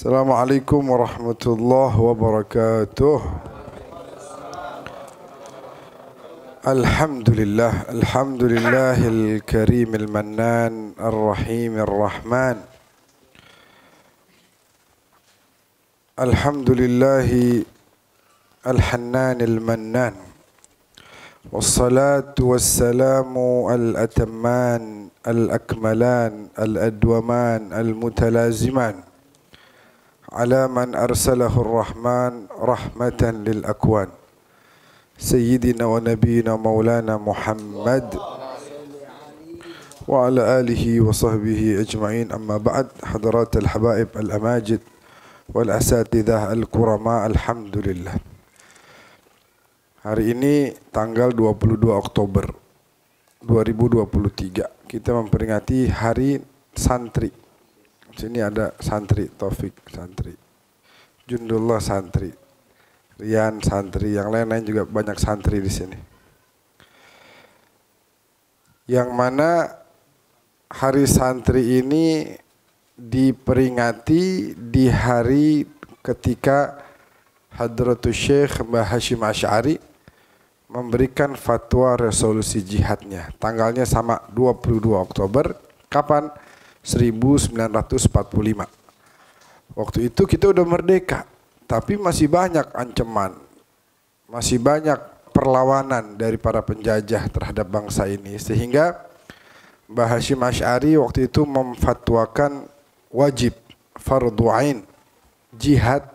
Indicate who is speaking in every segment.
Speaker 1: Assalamualaikum warahmatullahi wabarakatuh. Alhamdulillahil karimil mannan ar-rahimir rahman. Alhamdulillahi al-hannanil mannan. Wassalatu wassalamu al-atamman al-akmalan al-adwaman al-mutalaziman ala man arsalahu ar-rahman rahmatan lil akwan sayyidina wa nabiyina maulana Muhammad wa ala alihi wa sahbihi ajma'in, amma ba'd. Hadarat al-habaib al-amajid wal asatidah al-kurama, alhamdulillah. Hari ini tanggal 22 Oktober 2023 kita memperingati Hari Santri. Sini ada santri, Taufik santri, Jundullah santri, Rian santri, yang lain-lain juga banyak santri di sini. Yang mana hari santri ini diperingati di hari ketika Hadratus Syekh Mbah Hashim Asy'ari memberikan fatwa resolusi jihadnya. Tanggalnya sama, 22 Oktober. Kapan? 1945. Waktu itu kita udah merdeka, tapi masih banyak ancaman, masih banyak perlawanan dari para penjajah terhadap bangsa ini, sehingga Mbah Hashim Asy'ari waktu itu memfatwakan wajib fardhu ain jihad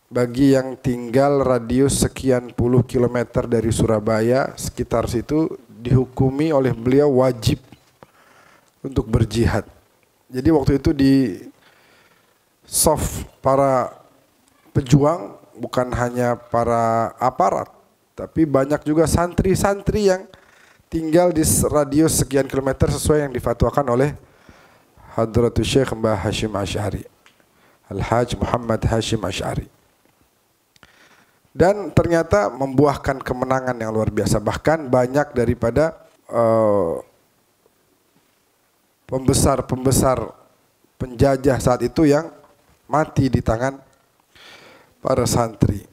Speaker 1: bagi yang tinggal radius sekian puluh kilometer dari Surabaya, sekitar situ dihukumi oleh beliau wajib untuk berjihad. Jadi waktu itu di soft para pejuang, bukan hanya para aparat, tapi banyak juga santri-santri yang tinggal di radius sekian kilometer sesuai yang difatwakan oleh Hadratus Syekh Mbah Hashim Asy'ari, Al-Hajj Muhammad Hashim Asy'ari. Dan ternyata membuahkan kemenangan yang luar biasa. Bahkan banyak daripada pembesar penjajah saat itu yang mati di tangan para santri.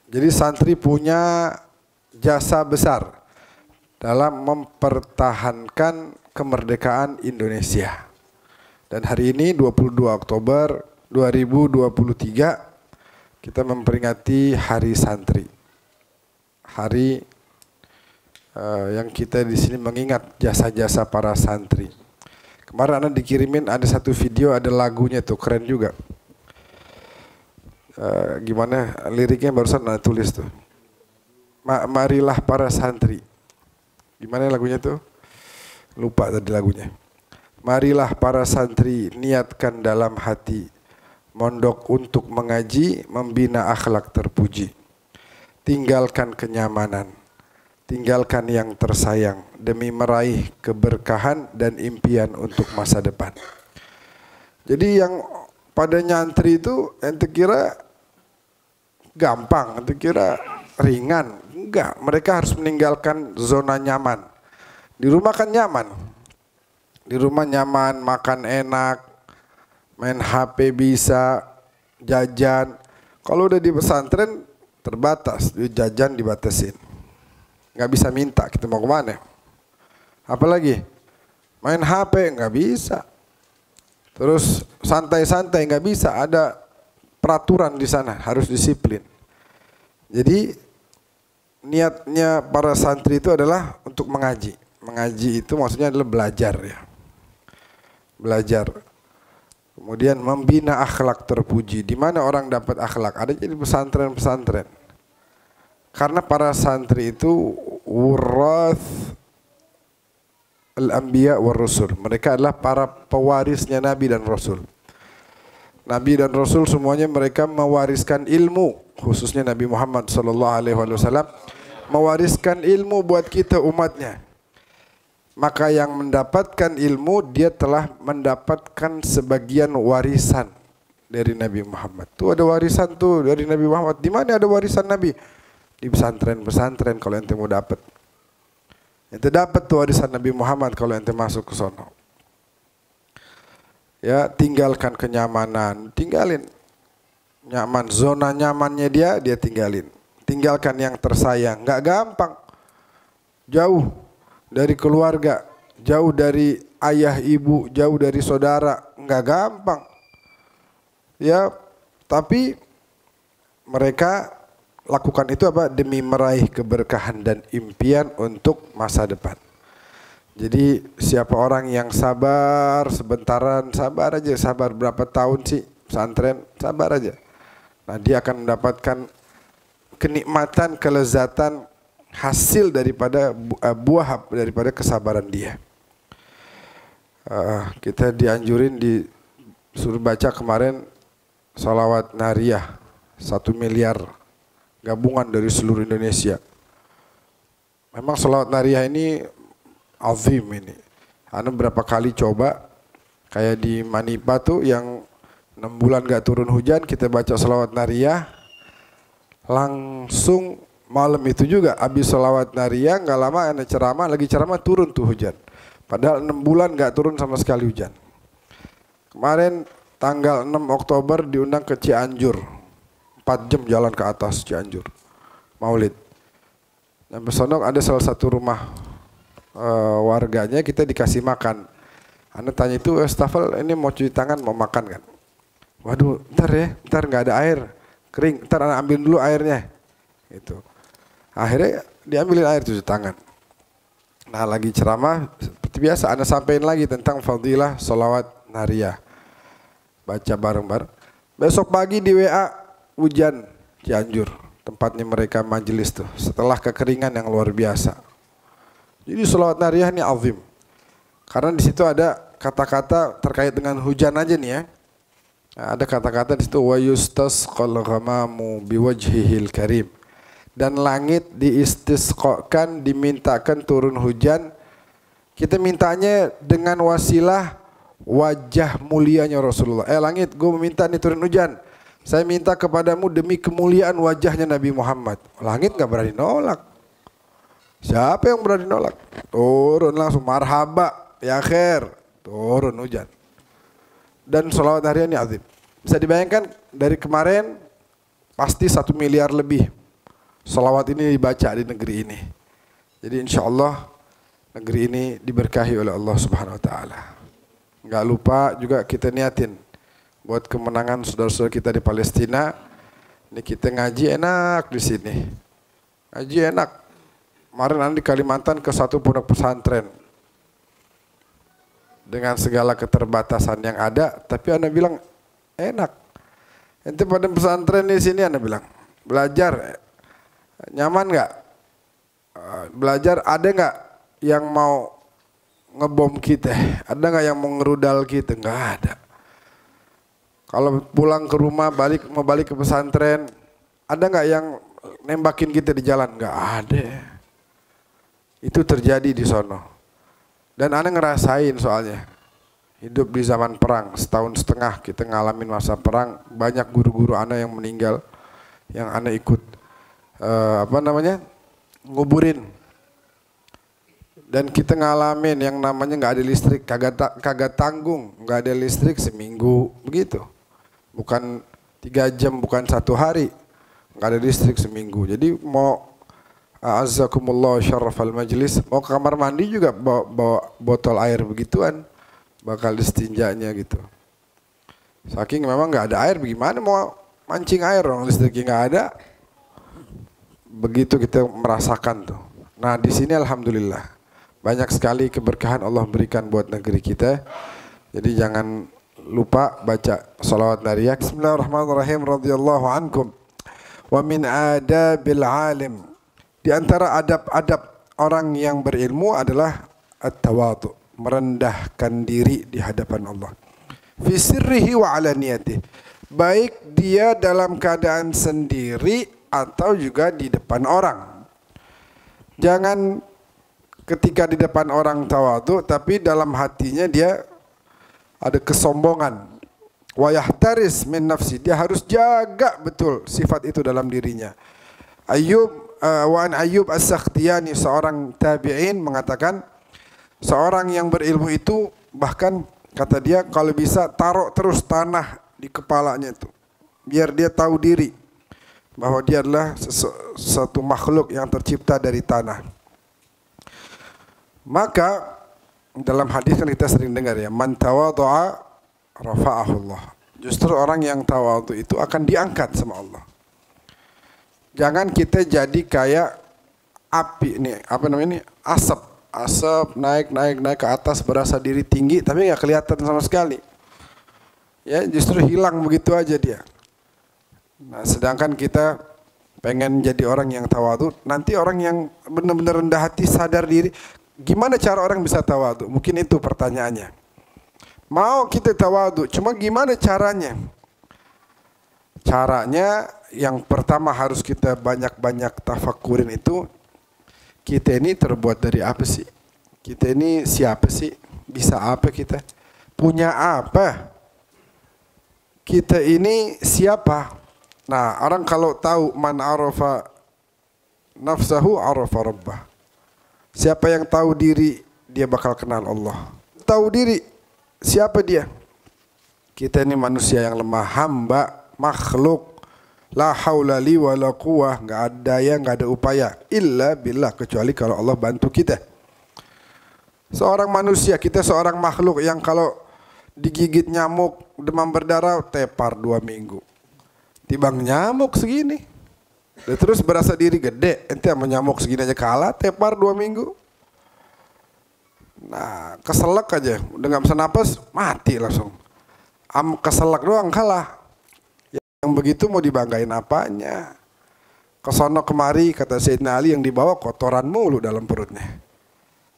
Speaker 1: Jadi santri punya jasa besar dalam mempertahankan kemerdekaan Indonesia. Dan hari ini 22 Oktober 2023 kita memperingati Hari Santri. Hari yang kita di sini mengingat jasa-jasa para santri. Kemarin Anda dikirimin ada satu video, ada lagunya tuh, keren juga. Gimana liriknya barusan Anda tulis tuh. Marilah para santri. Gimana lagunya tuh? Lupa tadi lagunya. Marilah para santri, niatkan dalam hati, mondok untuk mengaji, membina akhlak terpuji. Tinggalkan kenyamanan, tinggalkan yang tersayang demi meraih keberkahan dan impian untuk masa depan. Jadi yang pada nyantri itu ente kira gampang, ente kira ringan. Enggak, mereka harus meninggalkan zona nyaman. Di rumah kan nyaman. Di rumah nyaman, makan enak, main HP bisa, jajan. Kalau udah di pesantren terbatas, jajan dibatasin. Nggak bisa minta, kita mau kemana? Apalagi main HP nggak bisa. Terus santai-santai nggak bisa, ada peraturan di sana, harus disiplin. Jadi niatnya para santri itu adalah untuk mengaji. Mengaji itu maksudnya adalah belajar ya. Belajar. Kemudian membina akhlak terpuji. Di mana orang dapat akhlak? Ada jadi pesantren-pesantren. Karena para santri itu wurath al-anbiya war rasul. Mereka adalah para pewarisnya Nabi dan Rasul. Nabi dan Rasul semuanya mereka mewariskan ilmu, khususnya Nabi Muhammad SAW mewariskan ilmu buat kita umatnya. Maka yang mendapatkan ilmu dia telah mendapatkan sebagian warisan dari Nabi Muhammad. Tuh ada warisan tuh dari Nabi Muhammad. Di mana ada warisan Nabi? Di pesantren-pesantren kalau ente mau dapat. Ente dapat tuh warisan Nabi Muhammad kalau ente masuk ke sono. Ya, tinggalkan kenyamanan, tinggalin nyaman, zona nyamannya dia tinggalin. Tinggalkan yang tersayang, nggak gampang. Jauh dari keluarga, jauh dari ayah ibu, jauh dari saudara, nggak gampang. Ya, tapi mereka lakukan itu apa? Demi meraih keberkahan dan impian untuk masa depan. Jadi siapa orang yang sabar sebentaran, sabar aja, sabar berapa tahun sih pesantren, sabar aja. Nah, dia akan mendapatkan kenikmatan, kelezatan hasil daripada buah daripada kesabaran dia. Kita dianjurin disuruh baca kemarin salawat nariyah 1 miliar gabungan dari seluruh Indonesia. Memang salawat nariyah ini azim ini. Anu berapa kali coba kayak di Manipa tuh yang 6 bulan gak turun hujan, kita baca salawat nariyah, langsung malam itu juga habis salawat nariyah, gak lama ada ceramah, lagi ceramah turun tuh hujan. Padahal 6 bulan gak turun sama sekali hujan. Kemarin tanggal 6 Oktober diundang ke Cianjur, 4 jam jalan ke atas Cianjur, maulid. Sampai sono ada salah satu rumah warganya, kita dikasih makan. Anda tanya itu, stafel ini mau cuci tangan, mau makan kan? Waduh, ntar nggak ada air, kering, ntar anak ambil dulu airnya. Itu. Akhirnya diambilin air cuci tangan. Nah, lagi ceramah seperti biasa, Anda sampaikan lagi tentang fadilah salawat nariyah. Baca bareng-bareng. Besok pagi di WA hujan Cianjur, tempatnya mereka majelis tuh. Setelah kekeringan yang luar biasa. Jadi salawat nariyah ini azim. Karena di situ ada kata-kata terkait dengan hujan aja nih ya. Nah, ada kata-kata di situ wa yustasqal ghamamu biwajhihil karim. Dan langit diistisqakan, dimintakan turun hujan. Kita mintanya dengan wasilah wajah mulianya Rasulullah. Langit, gue meminta nih turun hujan. Saya minta kepadamu demi kemuliaan wajahnya Nabi Muhammad. Langit gak berani nolak. Siapa yang berani nolak? Turun langsung, marhaba, ya khair. Turun hujan. Dan salawat harian ini azim. Bisa dibayangkan dari kemarin pasti 1 miliar lebih salawat ini dibaca di negeri ini. Jadi insya Allah negeri ini diberkahi oleh Allah Subhanahu Wa Taala. Nggak lupa juga kita niatin buat kemenangan saudara-saudara kita di Palestina. Ini kita ngaji enak di sini. Ngaji enak. Kemarin di Kalimantan ke satu pondok pesantren. Dengan segala keterbatasan yang ada, tapi Anda bilang enak. Ente pada pesantren di sini Anda bilang belajar nyaman nggak? Belajar ada nggak yang mau ngebom kita? Ada nggak yang mau ngerudal kita? Nggak ada. Kalau pulang ke rumah mau balik ke pesantren, ada nggak yang nembakin kita di jalan? Nggak ada. Itu terjadi di sono. Dan Anda ngerasain soalnya hidup di zaman perang 1,5 tahun kita ngalamin masa perang, banyak guru-guru Anda yang meninggal, yang Anda ikut nguburin. Dan kita ngalamin yang namanya nggak ada listrik, kagak tanggung, nggak ada listrik seminggu begitu, bukan 3 jam, bukan 1 hari, nggak ada listrik seminggu. Jadi mau Azakumullah syarafal majlis, mau ke kamar mandi juga bawa botol air begituan, bakal distinjanya gitu. Saking memang nggak ada air, bagaimana mau mancing air, orang listriknya nggak ada. Begitu kita merasakan tuh. Nah di sini alhamdulillah banyak sekali keberkahan Allah berikan buat negeri kita. Jadi jangan lupa baca salawat nariyah. Bismillahirrahmanirrahim. Radhiyallahu ankum. Wa min adabil alim. Di antara adab-adab orang yang berilmu adalah at-tawadhu, merendahkan diri di hadapan Allah. Fi sirrihi wa alaniyatihi. Baik dia dalam keadaan sendiri atau juga di depan orang. Jangan ketika di depan orang tawadhu tapi dalam hatinya dia ada kesombongan. Wa yahtaris min nafsi. Dia harus jaga betul sifat itu dalam dirinya. Wan Ayyub As-Sakhtiyani, seorang tabi'in, mengatakan seorang yang berilmu itu bahkan Kata dia kalau bisa taruh terus tanah di kepalanya itu, biar dia tahu diri bahwa dia adalah satu makhluk yang tercipta dari tanah. Maka dalam hadis yang kita sering dengar ya, man tawadhu'a rafa'ahu Allah. Justru orang yang tawadhu itu akan diangkat sama Allah. Jangan kita jadi kayak api nih, apa namanya ini? Asap naik ke atas, berasa diri tinggi tapi nggak kelihatan sama sekali. Ya, justru hilang begitu aja dia. Nah, sedangkan kita pengen jadi orang yang tawadhu, nanti orang yang benar-benar rendah hati, sadar diri. Gimana cara orang bisa tawadhu? Mungkin itu pertanyaannya. Mau kita tawadhu, cuma gimana caranya? Caranya yang pertama harus kita banyak-banyak tafakurin itu, kita ini terbuat dari apa sih? Kita ini siapa sih? Bisa apa kita? Punya apa? Kita ini siapa? Nah, orang kalau tahu man arafa nafsahu arafa rabbah. Siapa yang tahu diri, dia bakal kenal Allah. Tahu diri, siapa dia? Kita ini manusia yang lemah, hamba, makhluk. La haula li wa la quwwah, enggak ada daya, enggak ada upaya illa billah, kecuali kalau Allah bantu kita. Seorang manusia, kita seorang makhluk yang kalau digigit nyamuk, demam berdarah, tepar 2 minggu. Tibang nyamuk segini. Dan terus berasa diri gede, ente sama nyamuk segini aja kalah, tepar 2 minggu. Nah, keselak aja, udah gak bisa napas, mati langsung. Keselak doang kalah. Yang begitu mau dibanggain apanya? Kesono kemari, kata Sayyidina Ali, yang dibawa kotoran mulu dalam perutnya.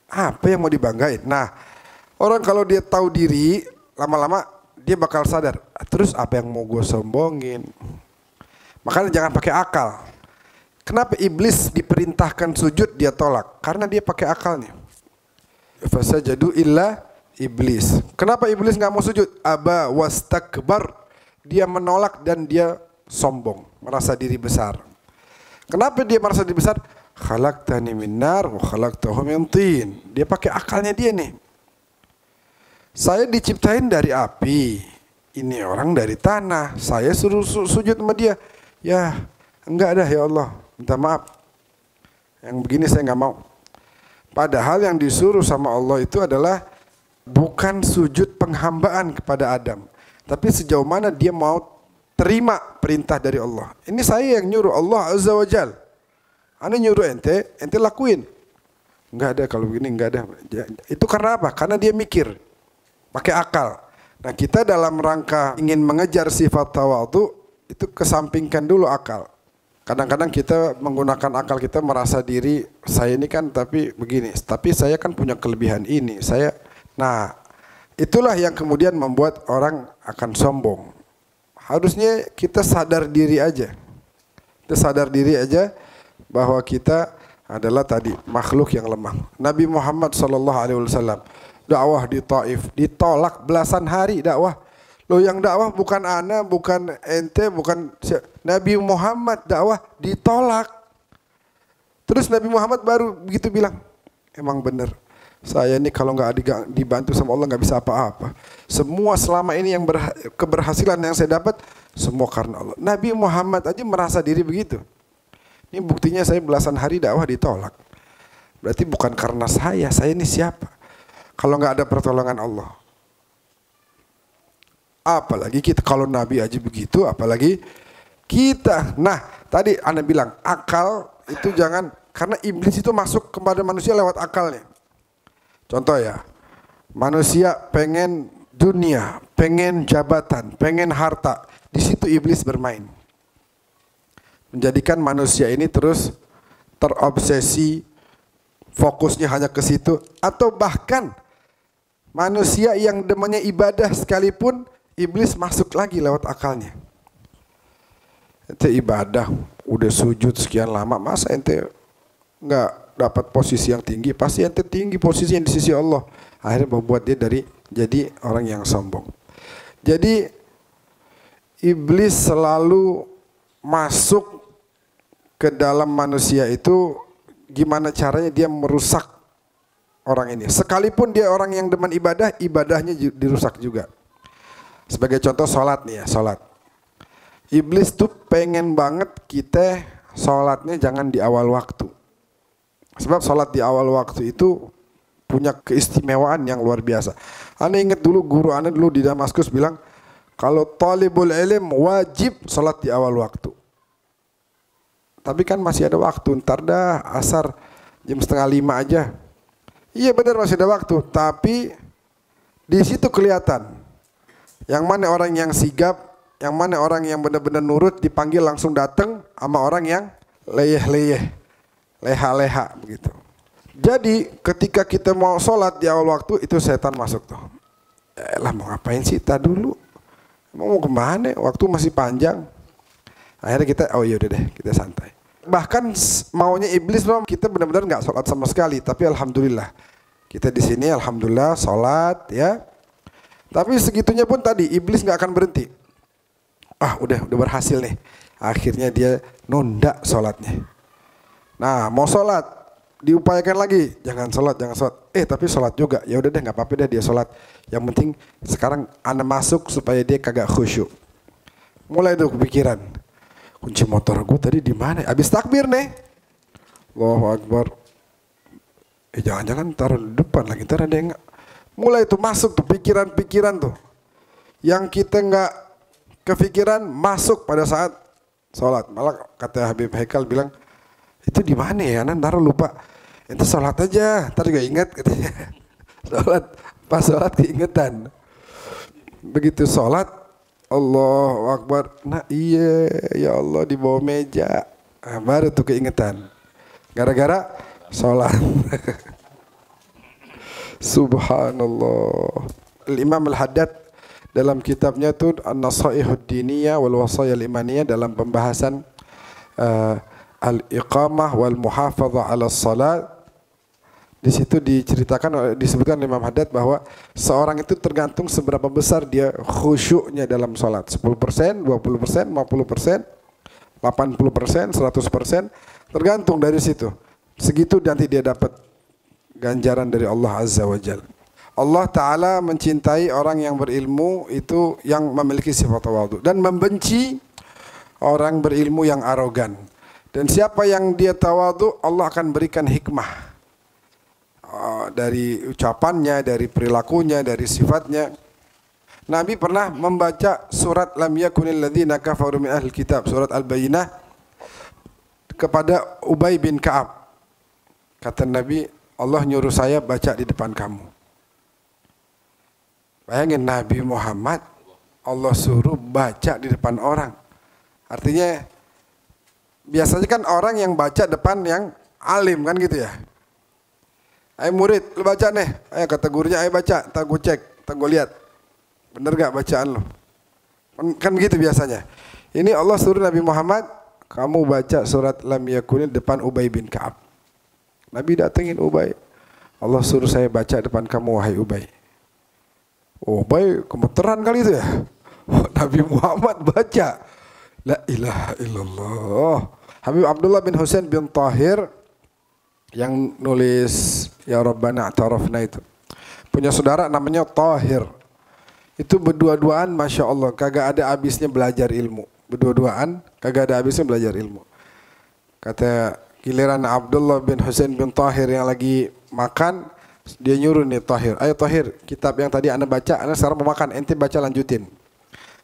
Speaker 1: Apa yang mau dibanggain? Nah, orang kalau dia tahu diri, lama-lama dia bakal sadar, terus apa yang mau gue sombongin? Makanya jangan pakai akal. Kenapa iblis diperintahkan sujud dia tolak? Karena dia pakai akalnya. Fasajadu illa iblis. Kenapa iblis nggak mau sujud? Aba wastakbar. Dia menolak dan dia sombong, merasa diri besar. Kenapa dia merasa diri besar? Khalaqtani min nar wa khalaqtahu min tin. Dia pakai akalnya dia nih. Saya diciptain dari api. Ini orang dari tanah. Saya suruh sujud sama dia. Ya, enggak dah ya Allah. Minta maaf. Yang begini saya enggak mau. Padahal yang disuruh sama Allah itu adalah bukan sujud penghambaan kepada Adam. Tapi sejauh mana dia mau terima perintah dari Allah. Ini saya yang nyuruh, Allah Azza wa Jal. Anda nyuruh ente lakuin. Enggak ada kalau begini, enggak ada. Itu karena apa? Karena dia mikir. Pakai akal. Nah, kita dalam rangka ingin mengejar sifat tawadhu, itu kesampingkan dulu akal. Kadang-kadang kita menggunakan akal kita merasa diri, saya ini kan tapi begini, tapi saya kan punya kelebihan ini. Nah, itulah yang kemudian membuat orang akan sombong. Harusnya kita sadar diri aja. Kita sadar diri aja bahwa kita adalah tadi makhluk yang lemah. Nabi Muhammad SAW dakwah di Taif, ditolak belasan hari dakwah. Loh, yang dakwah bukan ana, bukan ente, bukan Nabi Muhammad, dakwah ditolak. Terus Nabi Muhammad baru begitu bilang, emang benar. Saya ini kalau nggak dibantu sama Allah nggak bisa apa-apa. Semua selama ini yang keberhasilan yang saya dapat semua karena Allah. Nabi Muhammad aja merasa diri begitu. Ini buktinya saya belasan hari dakwah ditolak. Berarti bukan karena saya ini siapa? Kalau nggak ada pertolongan Allah. Apalagi kita, kalau Nabi aja begitu, apalagi kita. Nah, tadi Anda bilang akal itu jangan, karena iblis itu masuk kepada manusia lewat akalnya. Contoh ya, manusia pengen dunia, pengen jabatan, pengen harta. Di situ iblis bermain. Menjadikan manusia ini terus terobsesi, fokusnya hanya ke situ. Atau bahkan manusia yang demennya ibadah sekalipun, iblis masuk lagi lewat akalnya. Ente ibadah, udah sujud sekian lama, masa ente nggak dapat posisi yang tinggi? Pasti ente tinggi posisinya di sisi Allah. Akhirnya membuat dia jadi orang yang sombong. Jadi iblis selalu masuk ke dalam manusia itu, gimana caranya dia merusak orang ini. Sekalipun dia orang yang demen ibadah, ibadahnya dirusak juga. Sebagai contoh sholat nih ya, sholat. Iblis tuh pengen banget kita sholatnya jangan di awal waktu. Sebab sholat di awal waktu itu punya keistimewaan yang luar biasa. Anda ingat dulu guru Anda dulu di Damaskus bilang, kalau talibul ilm wajib sholat di awal waktu. Tapi kan masih ada waktu, ntar dah asar jam 4:30 aja. Iya benar masih ada waktu, tapi di situ kelihatan yang mana orang yang sigap, yang mana orang yang benar-benar nurut dipanggil langsung datang, sama orang yang leyeh-leyeh, leha-leha begitu. Jadi ketika kita mau sholat di awal waktu itu setan masuk tuh. Lah mau ngapain sih? Tak dulu. Mau kemana? Waktu masih panjang. Akhirnya kita, oh iya udah deh, kita santai. Bahkan maunya iblis kita benar-benar nggak sholat sama sekali. Tapi alhamdulillah kita di sini alhamdulillah sholat ya. Tapi segitunya pun tadi iblis nggak akan berhenti. Ah udah berhasil nih. Akhirnya dia nunda sholatnya. Nah mau sholat diupayakan lagi, jangan sholat. Tapi sholat juga. Ya udah deh nggak apa-apa deh dia sholat. Yang penting sekarang Anda masuk supaya dia kagak khusyuk. Mulai tuh kepikiran. Kunci motor gue tadi di mana? Abis takbir nih. Allahu Akbar. Jangan-jangan taruh di depan lagi. Ntar ada yang mulai tuh masuk tuh pikiran-pikiran tuh. Yang kita nggak kepikiran masuk pada saat sholat. Malah kata Habib Haikal bilang, itu di mana ya? Anak taruh lupa. Itu sholat aja. Ntar juga ingat katanya. Sholat, pas sholat keingetan. Begitu sholat, Allahu Akbar. Nah iya ya Allah di bawah meja. Nah, baru tuh keingetan. Gara-gara sholat. Subhanallah. Imam Al-Haddad dalam kitabnya tuh An-Nasaihud Diniyah wal Wasaya Al-Imaniyah dalam pembahasan al-iqamah wal muhafadzah 'ala shalat. Di situ disebutkan Imam Haddad bahwa seorang itu tergantung seberapa besar dia khusyuknya dalam salat. 10%, 20%, 50%, 80%, 100%, tergantung dari situ. Segitu nanti dia dapat ganjaran dari Allah Azza wa Jalla. Allah Ta'ala mencintai orang yang berilmu itu yang memiliki sifat tawadhu dan membenci orang berilmu yang arogan. Dan siapa yang dia tawadhu, Allah akan berikan hikmah dari ucapannya, dari perilakunya, dari sifatnya. Nabi pernah membaca surat Lam yakunil ladzina kafaru min ahlil kitab, surat Al-Bayyinah kepada Ubay bin Ka'ab. Kata Nabi, Allah nyuruh saya baca di depan kamu. Bayangin Nabi Muhammad Allah suruh baca di depan orang. Artinya biasanya kan orang yang baca depan yang alim kan gitu ya. Ayo murid, lu baca nih. Ayo kata gurunya, ayo baca. Ntar gue cek, ntar gue lihat. Bener gak bacaan lu? Kan gitu biasanya. Ini Allah suruh Nabi Muhammad, kamu baca surat Lam Yakunil depan Ubay bin Ka'ab. Nabi datengin Ubay. Allah suruh saya baca depan kamu wahai Ubay. Ubay gemeteran kali itu ya. Nabi Muhammad baca. La ilaha illallah. Habib Abdullah bin Husain bin Tahir yang nulis Ya Rabbana A'tarafna itu punya saudara namanya Tahir. Itu berdua-duaan Masya Allah kagak ada habisnya belajar ilmu. Berdua-duaan kagak ada habisnya belajar ilmu. Kata giliran Abdullah bin Husain bin Tahir yang lagi makan, dia nyuruh nih Tahir, ayo Tahir, kitab yang tadi anda baca, anda sekarang mau makan, ente baca lanjutin.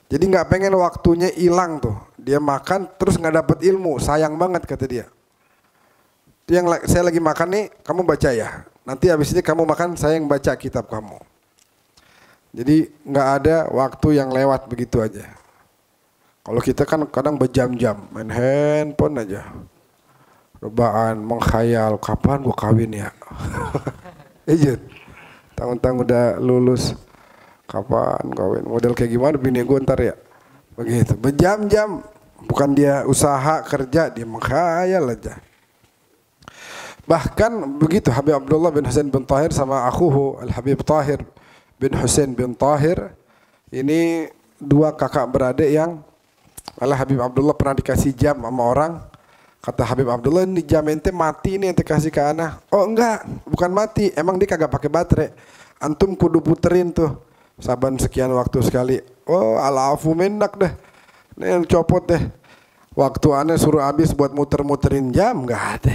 Speaker 1: Jadi nggak pengen waktunya hilang tuh. Dia makan terus nggak dapet ilmu, sayang banget kata dia. Yang saya lagi makan nih, kamu baca ya. Nanti habis ini kamu makan, saya yang baca kitab kamu. Jadi nggak ada waktu yang lewat begitu aja. Kalau kita kan kadang berjam-jam main handphone aja, rebahan, mengkhayal kapan gua kawin ya. Ejut, tahun-tahun udah lulus, kapan kawin? Model kayak gimana bini gue ntar ya? Begitu, berjam-jam. Bukan dia usaha kerja, dia mengkhayal aja. Bahkan begitu Habib Abdullah bin Husain bin Tahir sama akhuhu Al-Habib Tahir bin Husain bin Tahir. Ini dua kakak beradik yang malah Habib Abdullah pernah dikasih jam sama orang. Kata Habib Abdullah, ini jam ente mati nih ente kasih ke ana. Oh enggak, bukan mati. Emang dia kagak pakai baterai. Antum kudu puterin tuh. Saban sekian waktu sekali. Oh alafu minnak dah. Nih yang copot deh. Waktu ana suruh habis buat muter-muterin jam, enggak ada.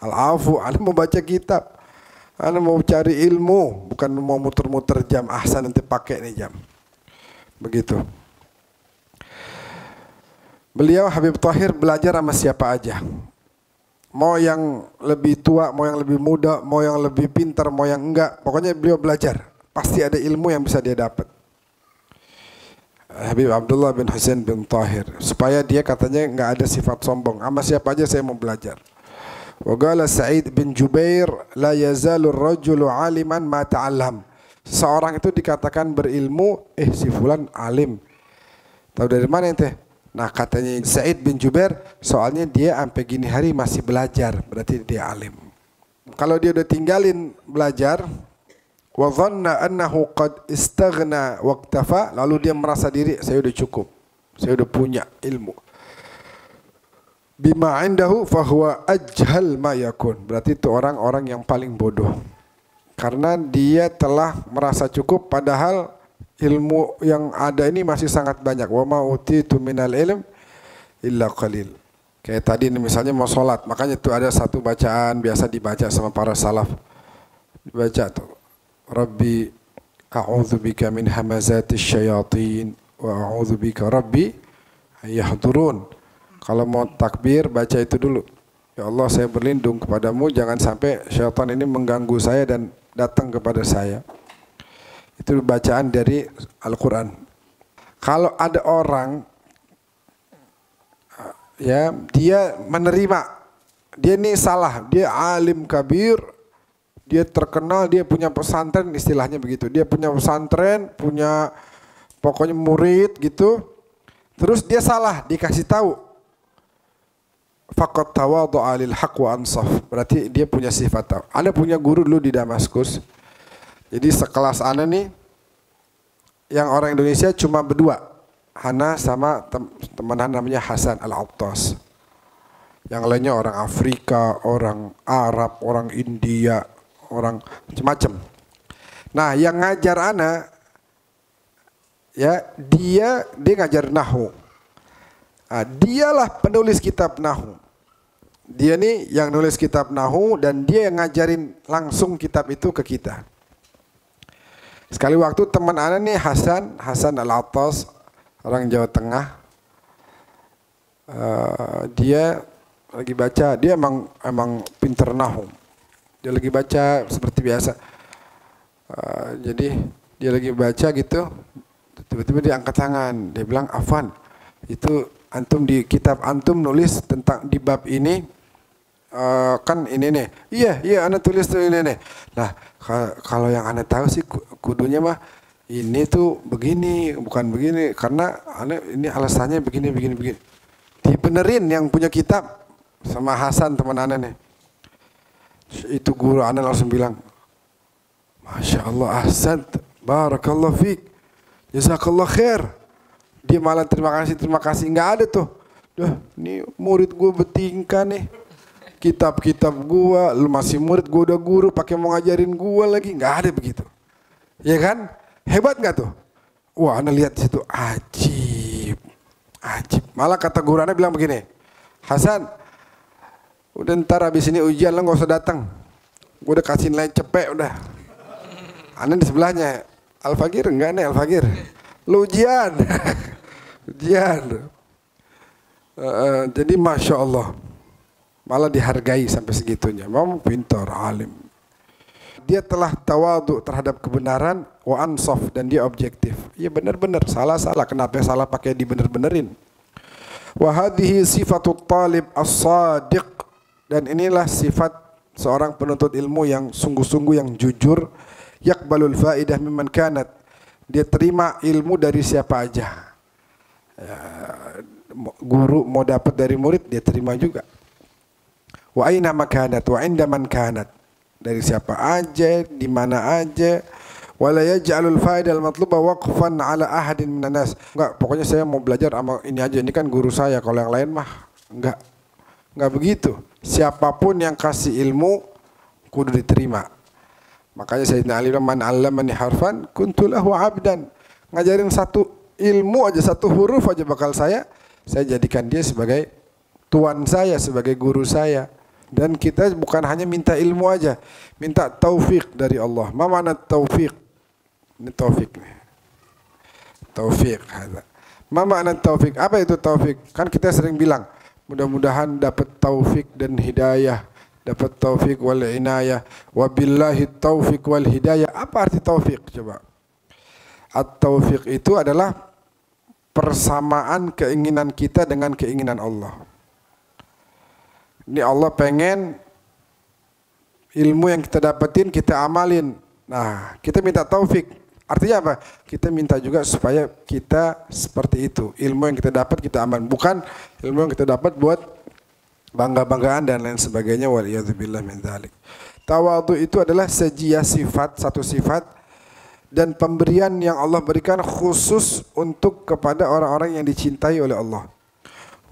Speaker 1: Alafu, ana mau baca kitab. Ana mau cari ilmu, bukan mau muter-muter jam. Ahsan nanti pakai nih jam. Begitu. Beliau Habib Thahir belajar sama siapa aja. Mau yang lebih tua, mau yang lebih muda, mau yang lebih pintar, mau yang enggak. Pokoknya beliau belajar. Pasti ada ilmu yang bisa dia dapat. Habib Abdullah bin Husain bin Thahir. Supaya dia katanya enggak ada sifat sombong. Sama siapa aja saya mau belajar. Wa qala Sa'id bin Jubair, la yazalu ar-rajulu 'aliman ma ta'allam. Seorang itu dikatakan berilmu, si fulan alim. Tahu dari mana ente? Nah katanya Sa'id bin Jubair, soalnya dia sampai gini hari masih belajar, berarti dia alim. Kalau dia udah tinggalin belajar, wa dhanna annahu qad istaghna waqtafa, lalu dia merasa diri saya udah cukup, saya udah punya ilmu. Bima indahu fahuwa ajhal ma yakun, berarti itu orang-orang yang paling bodoh. Karena dia telah merasa cukup padahal ilmu yang ada ini masih sangat banyak. Wa ma utitu minal ilm illa qalil. Kayak tadi misalnya mau sholat, makanya itu ada satu bacaan biasa dibaca sama para salaf. Dibaca tuh, Rabbi a'udzubika min hamazatis syayatin wa a'udzubika Rabbi yahdurun. Kalau mau takbir baca itu dulu. Ya Allah, saya berlindung kepadamu jangan sampai syaitan ini mengganggu saya dan datang kepada saya. Itu bacaan dari Al-Quran. Kalau ada orang ya dia menerima, dia ini salah, dia alim kabir, dia terkenal, dia punya pesantren, istilahnya begitu. Dia punya pesantren, punya pokoknya murid gitu. Terus dia salah, dikasih tahu. Faqad tawadhu'a lil haqq wa ansaf. Berarti dia punya sifat tahu. Ana punya guru dulu di Damaskus. Jadi sekelas ana nih yang orang Indonesia cuma berdua. Hana sama teman namanya Hasan Al-Attas. Yang lainnya orang Afrika, orang Arab, orang India, orang macam-macam. Nah, yang ngajar ana ya dia ngajar nahwu. Nah, dialah penulis kitab nahwu. Dia nih yang nulis kitab nahwu dan dia yang ngajarin langsung kitab itu ke kita. Sekali waktu teman ana nih Hasan Al-Attas, orang Jawa Tengah, dia lagi baca, dia emang pinter nahwu. Dia lagi baca seperti biasa. Jadi dia lagi baca gitu, tiba-tiba dia angkat tangan, dia bilang, Afwan, itu antum di kitab antum nulis tentang di bab ini kan ini nih. Iya, ana tulis tuh ini nih. Nah, kalau yang ana tahu sih kudunya mah ini tuh begini, bukan begini karena ana ini alasannya begini. Dibenerin yang punya kitab sama Hasan teman ana nih. Itu guru ana langsung bilang, Masya Allah ahsan, barakallah fiik, jazakallah khair. Dia malah terima kasih, nggak ada tuh. Duh, ini murid gue bertingkah nih. Kitab-kitab gue, lu masih murid, gue udah guru, pakai mau ngajarin gue lagi, nggak ada begitu. Ya kan? Hebat nggak tuh? Wah, ana lihat di situ, ajib. Malah kata guru ana bilang begini, Hasan, udah ntar habis ini ujian lo nggak usah datang. Gue udah kasih nilai cepet udah. Ana di sebelahnya, Al-Fagir enggak nih Al-Fagir. Lu ujian. Jadi Masya Allah, malah dihargai sampai segitunya. Memang pintar, alim. Dia telah tawadhu terhadap kebenaran, wa ansaf, dan dia objektif. Iya benar-benar, salah. Kenapa yang salah pakai dibener-benerin? Wa hadhihi sifatut talib as-sadiq, dan inilah sifat seorang penuntut ilmu yang sungguh-sungguh, yang jujur. Yaqbalul faidah mimman kanat, dia terima ilmu dari siapa aja. Ya, guru mau dapat dari murid dia terima juga. Wa aina makanat wa inda man kanat, dari siapa aja, di mana aja. Wala yaj'alul faidal matluba waqfan ala ahadin minan nas. Enggak, pokoknya saya mau belajar sama ini aja, ini kan guru saya, kalau yang lain mah enggak. Nggak begitu. Siapapun yang kasih ilmu kudu diterima. Makanya Sayyidina Ali bilang, man 'allamani harfan kuntu lahu 'abdan. Ngajarin satu ilmu aja, satu huruf aja bakal saya jadikan dia sebagai tuan saya, sebagai guru saya. Dan kita bukan hanya minta ilmu aja, minta taufik dari Allah. Ma makna taufik? Ini taufik nih. Taufik. Ma makna taufik? Apa itu taufik? Kan kita sering bilang, mudah-mudahan dapat taufik dan hidayah, dapat taufik wal inayah, wabillahi taufik wal hidayah. Apa arti taufik? Coba. At-taufik itu adalah persamaan keinginan kita dengan keinginan Allah. Ini Allah pengen ilmu yang kita dapetin kita amalin. Nah, kita minta taufik. Artinya apa? Kita minta juga supaya kita seperti itu. Ilmu yang kita dapat kita amalin. Bukan ilmu yang kita dapat buat bangga-banggaan dan lain sebagainya. Waliyadzubillah min dzalik. Tawadhu itu adalah sejia sifat, satu sifat dan pemberian yang Allah berikan khusus untuk kepada orang-orang yang dicintai oleh Allah.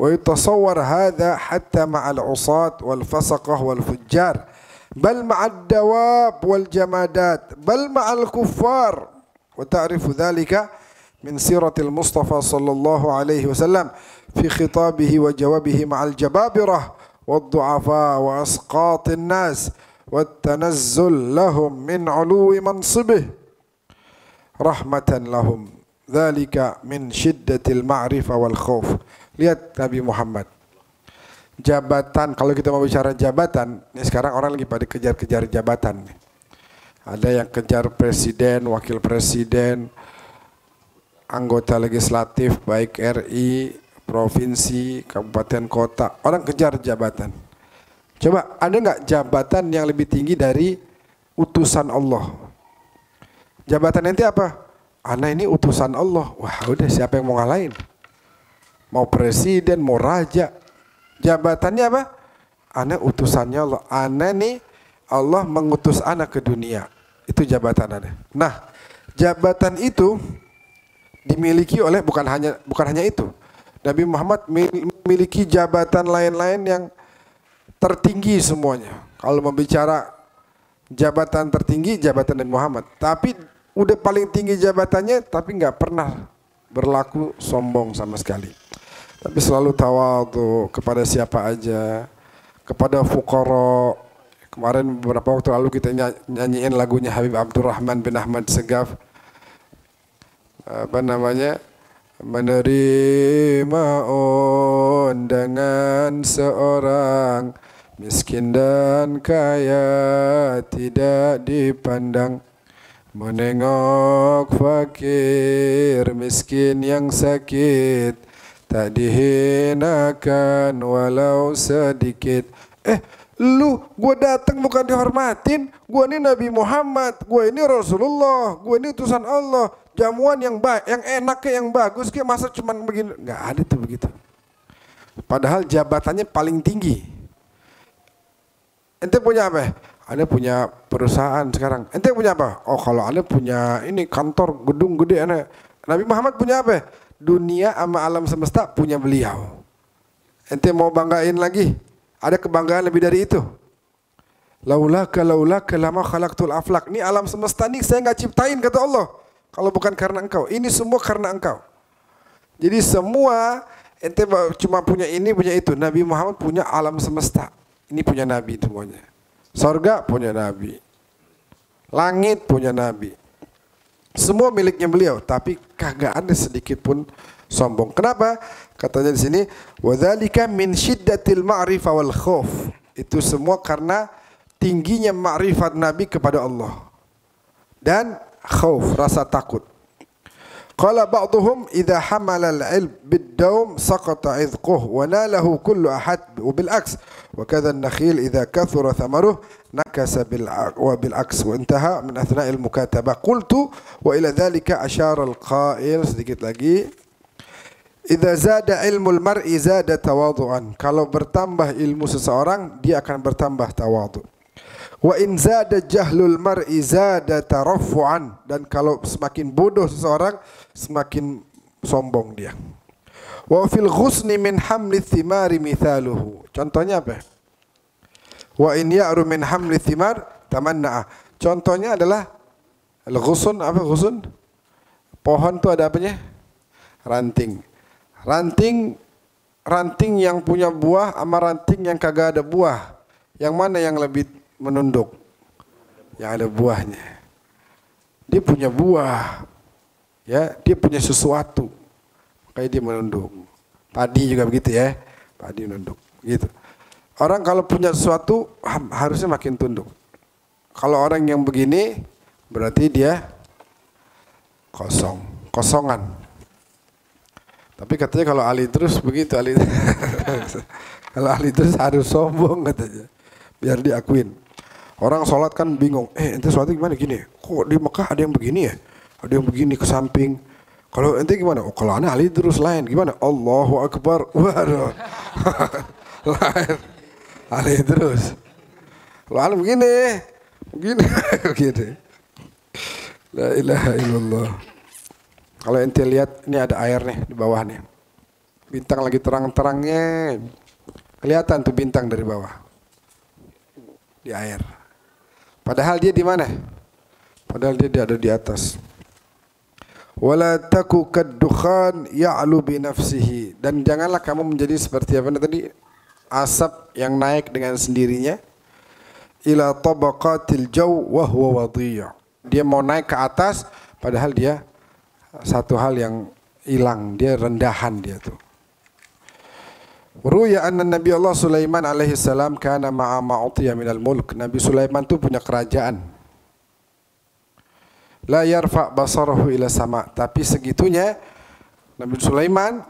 Speaker 1: ويتصور هذا حتى مع العصاة والفسقة والفجار بل مع الدواب والجمادات بل مع الكفار وتعرف ذلك من سيرة المصطفى صلى الله عليه وسلم في خطابه وجوابه مع الجبابرة والضعفاء وأسقاط الناس والتنزل لهم من علو منصبه رحمة لهم ذلك من شدة المعرفة والخوف. Lihat Nabi Muhammad. Jabatan, kalau kita mau bicara jabatan, ini sekarang orang lagi pada kejar-kejar jabatan. Ada yang kejar presiden, wakil presiden, anggota legislatif, baik RI, provinsi, kabupaten, kota. Orang kejar jabatan. Coba, ada nggak jabatan yang lebih tinggi dari utusan Allah? Jabatan nanti apa? Ana ini utusan Allah. Wah, udah siapa yang mau ngalahin? Mau presiden, mau raja. Jabatannya apa? Ana utusannya Allah. Ana nih Allah mengutus ana ke dunia. Itu jabatan ana. Nah, jabatan itu dimiliki oleh bukan hanya itu. Nabi Muhammad memiliki jabatan lain-lain yang tertinggi semuanya. Kalau membicara jabatan tertinggi, jabatan Nabi Muhammad. Tapi udah paling tinggi jabatannya, tapi nggak pernah berlaku sombong sama sekali. Tapi selalu tawadhu kepada siapa aja, kepada fuqara. Kemarin beberapa waktu lalu kita nyanyiin lagunya Habib Abdurrahman bin Ahmad Segaf. Apa namanya? Menerima undangan seorang miskin dan kaya tidak dipandang. Menengok fakir miskin yang sakit tak dihinakan walau sedikit. Lu, gua datang bukan dihormatin. Gua ini Nabi Muhammad, gua ini Rasulullah, gua ini utusan Allah. Jamuan yang baik, yang enak kayak yang bagus kayak masa cuman begini. Nggak ada tuh begitu. Padahal jabatannya paling tinggi. Ente punya apa? Anda punya perusahaan sekarang. Ente punya apa? Oh, kalau Anda punya ini kantor gedung gede Anda. Nabi Muhammad punya apa? Dunia sama alam semesta punya beliau. Ente mau banggain lagi? Ada kebanggaan lebih dari itu? Laulaka lama khalaqtul aflak. Ini alam semesta nih saya nggak ciptain kata Allah. Kalau bukan karena engkau. Ini semua karena engkau. Jadi semua ente cuma punya ini punya itu. Nabi Muhammad punya alam semesta. Ini punya Nabi semuanya. Sorga punya Nabi. Langit punya Nabi. Semua miliknya beliau, tapi kagak ada sedikit pun sombong. Kenapa? Katanya di sini, wadzalika min syiddatil ma'rifah wal khauf. Itu semua karena tingginya ma'rifat Nabi kepada Allah dan khauf, rasa takut. Qala ba'dhum idza hamala al-'ilm bid-dawm saqata 'idquhu wa nalahu kullu ahad wa bil aks wa kadha an-nakhil idza kathura thamaruhu nakasa bil aks wa intaha min athna' al-mukatabah. Qultu wa ila dhalika ashara al-qa'il, sedikit lagi, idza zada ilmul mar'i zada tawadhu'an. Kalau bertambah ilmu seseorang dia akan bertambah tawadhu. Wa in zada jahlul mar'i zada taraffu'an. Dan kalau semakin bodoh seseorang semakin sombong dia. Wa fil ghusni min hamli thimari mithaluhu. Contohnya apa? Wa in ya'ru min hamli thimar tamanna'a. Contohnya adalah al-ghusn, apa ghusn? Pohon tuh ada apanya? Ranting. Ranting yang punya buah sama ranting yang kagak ada buah. Yang mana yang lebih menunduk? Yang ada buahnya. Dia punya buah. Ya, dia punya sesuatu. Kayak dia menunduk. Padi juga begitu ya. Padi menunduk. Gitu. Orang kalau punya sesuatu harusnya makin tunduk. Kalau orang yang begini berarti dia kosongan. Tapi katanya kalau ahli terus begitu ahli. Kalau ahli terus harus sombong katanya. Biar diakuin. Orang sholat kan bingung. Ente sholatnya gimana gini? Kok di Mekah ada yang begini ya? Ada yang begini ke samping. Kalau ente gimana? Oh, kalau aneh ahli terus lain. Gimana? Allahu Akbar. Waduh. Lain. Ahli terus. Kalau aneh begini. Begini. La ilaha illallah. Kalau ente lihat ini ada air nih di bawah nih. Bintang lagi terang-terangnya. Kelihatan tuh bintang dari bawah. Di air. Padahal dia di mana? Padahal dia ada di atas. Wala taku kaddukhan ya'lu bi nafsihi. Dan janganlah kamu menjadi seperti apa tadi? Asap yang naik dengan sendirinya. Ila tabaqatil jaw wa huwa wadhiy'. Dia mau naik ke atas padahal dia satu hal yang hilang, dia rendahan dia tuh. Ruya anna Nabi Allah Sulaiman alaihi salam kana ma'a ma'utiya minal mulk. Nabi Sulaiman tuh punya kerajaan. La yarfa basarahu ila sama. Tapi segitunya Nabi Sulaiman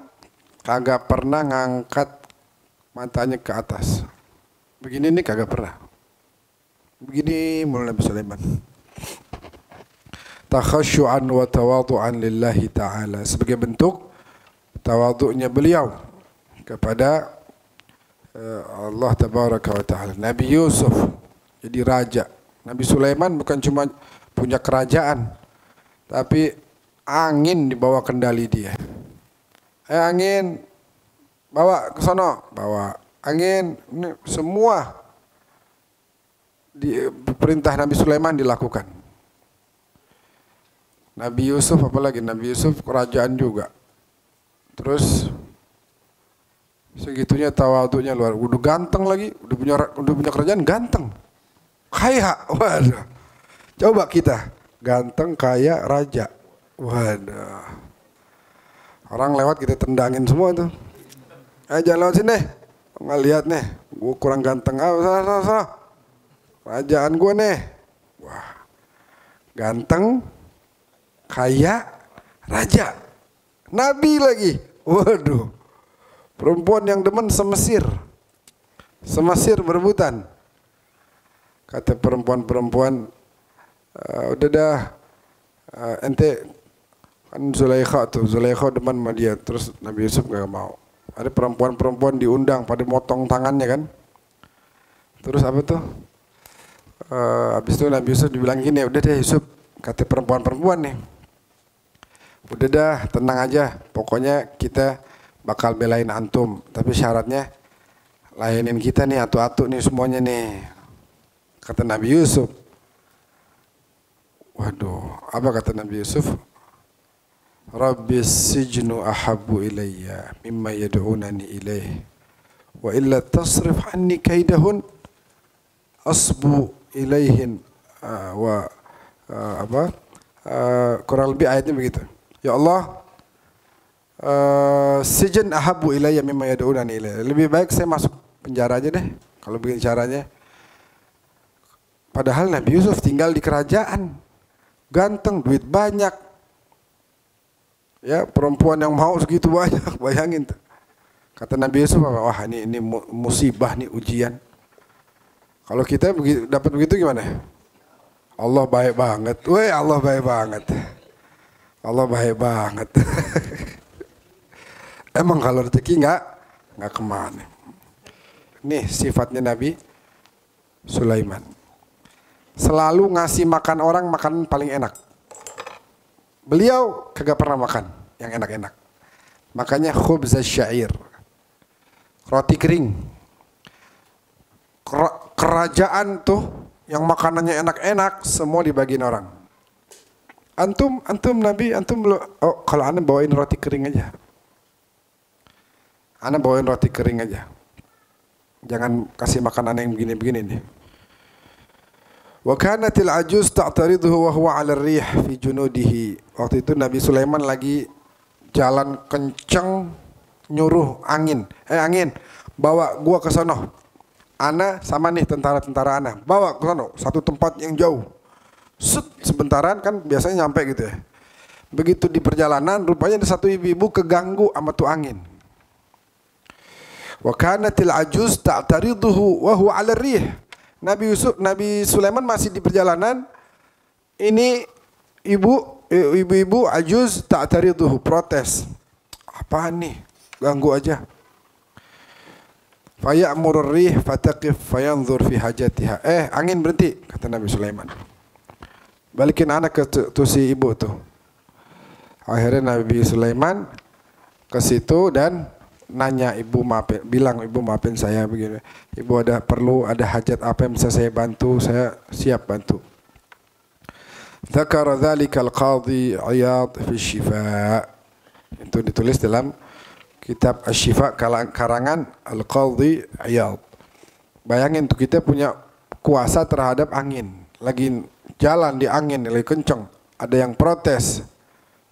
Speaker 1: kagak pernah ngangkat matanya ke atas. Begini nih kagak pernah. Begini mulai Nabi Sulaiman. Takhasyu'an wa tawadu'an lillahi ta'ala. Sebagai bentuk tawaduknya beliau kepada Allah tabaraka wa ta'ala. Nabi Yusuf jadi raja. Nabi Sulaiman bukan cuma punya kerajaan, tapi angin di bawah kendali dia. Angin bawa ke sono, bawa angin, ini semua di perintah Nabi Sulaiman dilakukan. Nabi Yusuf apalagi, Nabi Yusuf kerajaan juga. Terus segitunya tawaduknya luar. Udah ganteng lagi, udah punya kerajaan ganteng. Kaya, waduh. Coba kita ganteng, kaya, raja. Waduh. Orang lewat kita tendangin semua tuh. Jangan lewat sini. Nggak lihat nih, gue kurang ganteng. Sana. Kerajaan gue nih. Wah. Ganteng, kaya, raja. Nabi lagi. Waduh. Perempuan yang demen semesir. Semesir berebutan. Kata perempuan-perempuan, udah dah, ente kan Zulaikha demen sama dia. Terus Nabi Yusuf gak mau. Ada perempuan-perempuan diundang pada motong tangannya kan. Terus apa tuh? Habis itu Nabi Yusuf dibilang gini, udah deh Yusuf, kata perempuan-perempuan nih, udah dah tenang aja, pokoknya kita bakal belain antum, tapi syaratnya layanin kita nih atu-atu nih semuanya nih. Kata Nabi Yusuf. Waduh, apa kata Nabi Yusuf? Rabbis sijnu ahabbu ilayya mimma yad'unani ilayh wa illa tasrif anni kaidahun asbu ilaihin kurang lebih ayatnya begitu. Ya Allah, sijin ahabbu ilayya mimma yad'unani ilayh. Lebih baik saya masuk penjara aja deh kalau begini caranya. Padahal Nabi Yusuf tinggal di kerajaan, ganteng, duit banyak. Ya, perempuan yang mau segitu banyak, bayangin tuh. Kata Nabi Yusuf, wah ini musibah nih, ujian. Kalau kita dapat begitu gimana? Allah baik banget. Weh, Allah baik banget. Allah baik banget. Emang kalau rezeki nggak kemana. Nih sifatnya Nabi Sulaiman. Selalu ngasih makan orang makanan paling enak. Beliau kagak pernah makan yang enak-enak. Makanya khubz syair, roti kering. Kerajaan tuh yang makanannya enak-enak semua dibagiin orang. Antum Nabi, oh kalau ana bawain roti kering aja. Ana bawain roti kering aja. Jangan kasih makan ana yang begini-begini nih. Wa kanatil ajuz ta'tariduhu wa huwa 'ala ar-rih fi junudihi. Waktu itu Nabi Sulaiman lagi jalan kenceng nyuruh angin. Angin, bawa gua ke sono. Ana sama nih tentara-tentara ana, bawa ke sono, satu tempat yang jauh. Sebentaran kan biasanya nyampe gitu ya. Begitu di perjalanan rupanya ada satu ibu-ibu keganggu sama tuh angin. Wa kanatil ajuz ta'tariduhu wa huwa 'ala ar-rih. Nabi Sulaiman masih di perjalanan. Ini ibu-ibu ajuz ta'tariduhu, protes. Apaan nih? Ganggu aja. Fa ya'muru ar-rih fataqif fayanzur fi hajatiha. Angin berhenti, kata Nabi Sulaiman. Balikin anak ke tuh si ibu tuh. Akhirnya Nabi Sulaiman ke situ dan nanya, ibu maafin, bilang ibu maafin saya begini. Ibu ada hajat apa yang bisa saya bantu? Saya siap bantu. Dzakara dzalika al-qadhi Iyad fi Syifa. Itu ditulis dalam kitab Asy-Syifa karangan Al-Qadhi Iyad. Bayangin tuh kita punya kuasa terhadap angin. Lagi jalan di angin lagi kenceng, ada yang protes.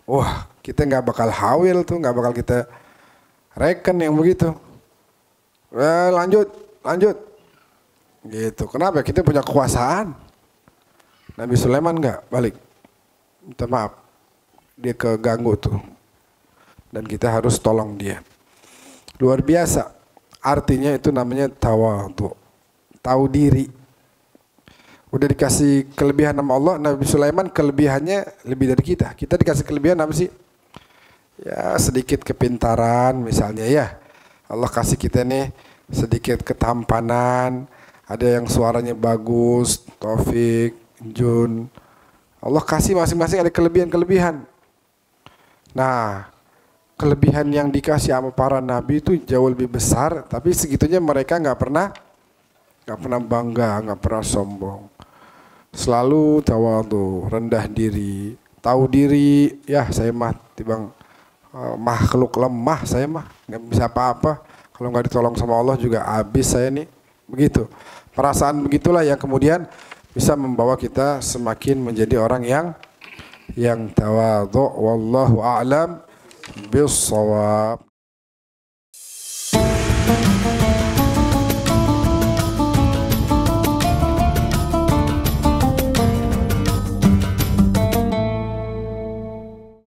Speaker 1: Wah, kita nggak bakal hawil tuh, nggak bakal kita reken yang begitu. Lanjut. Gitu. Kenapa? Kita punya kekuasaan. Nabi Sulaiman nggak balik. Minta maaf. Dia keganggu tuh. Dan kita harus tolong dia. Luar biasa. Artinya itu namanya tawadhu. Tahu diri. Udah dikasih kelebihan sama Allah. Nabi Sulaiman kelebihannya lebih dari kita. Kita dikasih kelebihan apa sih? Ya sedikit kepintaran misalnya ya. Allah kasih kita nih sedikit ketampanan. Ada yang suaranya bagus, Taufik, Jun. Allah kasih masing-masing ada kelebihan-kelebihan. Nah, kelebihan yang dikasih sama para nabi itu jauh lebih besar. Tapi segitunya mereka nggak pernah bangga, nggak pernah sombong. Selalu tawadhu, rendah diri, tahu diri. Ya saya mah tibang makhluk lemah, saya mah nggak bisa apa-apa. Kalau nggak ditolong sama Allah juga habis saya nih. Begitu. Perasaan begitulah yang kemudian bisa membawa kita semakin menjadi orang yang tawadhu. Wallahu a'lam bis shawab.